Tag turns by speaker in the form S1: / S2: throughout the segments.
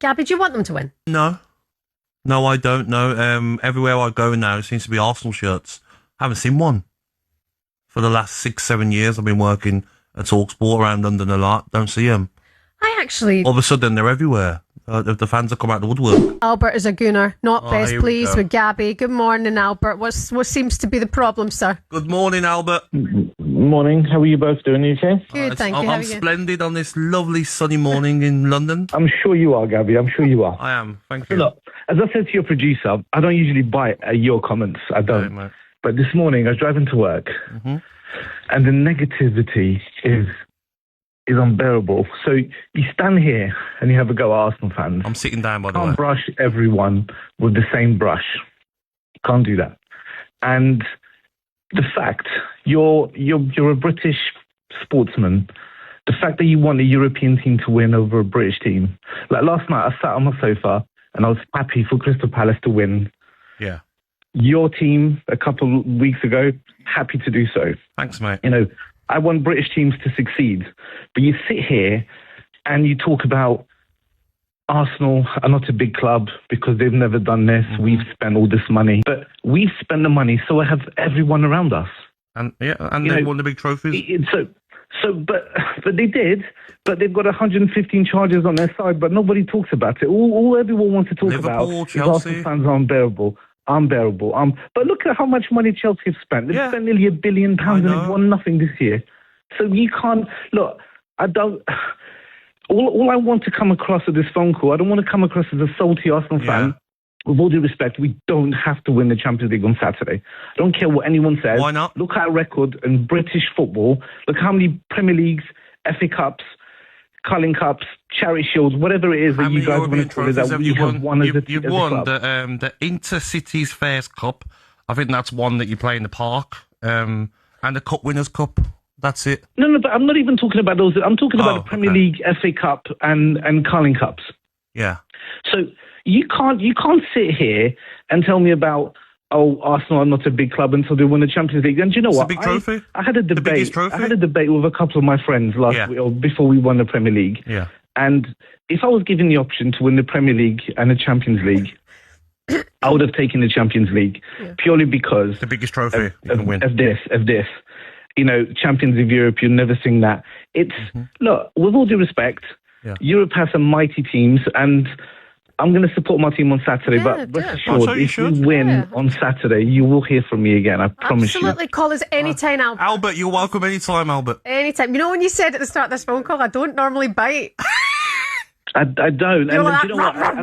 S1: Gabby, do you want them to win?
S2: No, I don't know. Everywhere I go now, it seems to be Arsenal shirts. I haven't seen one for the last 6-7 years. I've been working at TalkSport around London a lot. Don't see them. All of a sudden, they're everywhere. The fans have come out the woodwork.
S1: Albert is a gooner, not best pleased
S2: go.
S1: with Gabby. Good morning, Albert. What seems to be the problem, sir?
S2: Good morning, Albert.
S3: Morning. How are you both doing? You okay?
S1: Good, thank you.
S2: I'm splendid on this lovely sunny morning in London.
S3: I'm sure you are, Gabby. I'm sure you are.
S2: I am. Thank you.
S3: Look, as I said to your producer, I don't usually bite at your comments. I don't.
S2: Mate.
S3: But this morning, I was driving to work, and the negativity is unbearable. So you stand here and you have a go at Arsenal fans.
S2: I'm sitting down, by the way.
S3: Can't brush everyone with the same brush. Can't do that. And the fact you're a British sportsman, the fact that you want a European team to win over a British team. Like last night, I sat on my sofa and I was happy for Crystal Palace to win.
S2: Yeah.
S3: Your team a couple of weeks ago, happy to do so.
S2: Thanks, mate.
S3: You know, I want British teams to succeed. But you sit here and you talk about Arsenal are not a big club because they've never done this. We've spent all this money. But we've spent the money, so I have everyone around us.
S2: And they won the big trophies.
S3: But they did. But they've got 115 charges on their side, but nobody talks about it. All everyone wants to talk
S2: Liverpool,
S3: about
S2: Chelsea.
S3: is Arsenal fans are unbearable. But look at how much money Chelsea have spent. They've spent nearly £1 billion and they've won nothing this year. So you can't look. I don't. All I want to come across at this phone call, I don't want to come across as a salty Arsenal fan. With all due respect, we don't have to win the Champions League on Saturday. I don't care what anyone says.
S2: Why not?
S3: Look at our record in British football. Look how many Premier Leagues, FA Cups, Carling Cups, Charity Shields, whatever it is that you guys want to call it, that we have won as a club.
S2: You've won the Intercities Fairs Cup. I think that's one that you play in the park. And the Cup Winners' Cup. That's it.
S3: No, but I'm not even talking about those. I'm talking about the Premier League, FA Cup, and Carling Cups.
S2: Yeah.
S3: So you can't sit here and tell me about Arsenal are not a big club until they win the Champions League. And do you know what?
S2: It's a big trophy.
S3: I had a debate.
S2: The biggest trophy.
S3: I had a debate with a couple of my friends last week, or before we won the Premier League.
S2: Yeah.
S3: And if I was given the option to win the Premier League and the Champions League, I would have taken the Champions League purely because
S2: the biggest trophy you can win.
S3: Of this. You know, Champions of Europe, you'll never sing that. It's, look, with all due respect, Europe has some mighty teams, and I'm going to support my team on Saturday, but rest assured, if we win on Saturday, you will hear from me again, I promise you.
S1: Absolutely, call us anytime, Albert.
S2: Albert, you're welcome anytime, Albert.
S1: Anytime. You know when you said at the start of this phone call, I don't normally bite.
S3: I don't.
S1: You're
S3: and you know what? I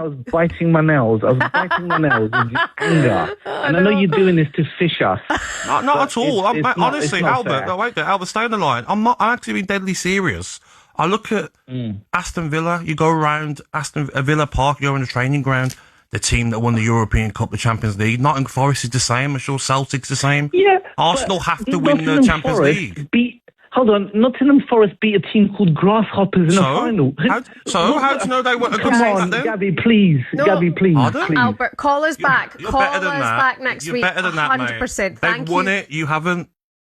S3: was biting my nails. I was biting my nails in anger. And I know you're doing this to fish us.
S2: Not at all. Honestly, Albert,
S3: fair.
S2: wait there. Albert, stay on the line. I'm actually being deadly serious. I look at Aston Villa. You go around Villa Park, you go on the training ground. The team that won the European Cup, the Champions League. Nottingham Forest is the same. I'm sure Celtic's the same.
S3: Yeah.
S2: Arsenal have to win the Champions League.
S3: Hold on, Nottingham Forest beat a team called Grasshoppers in the final.
S2: How do you know they weren't a good
S3: team then? Gabby, please.
S1: No.
S3: Gabby, please.
S1: Albert, call us back.
S2: You're
S1: call
S2: better than
S1: us
S2: that.
S1: back next
S2: You're
S1: week.
S2: better than that,
S1: 100%.
S2: mate. They've won it. You haven't.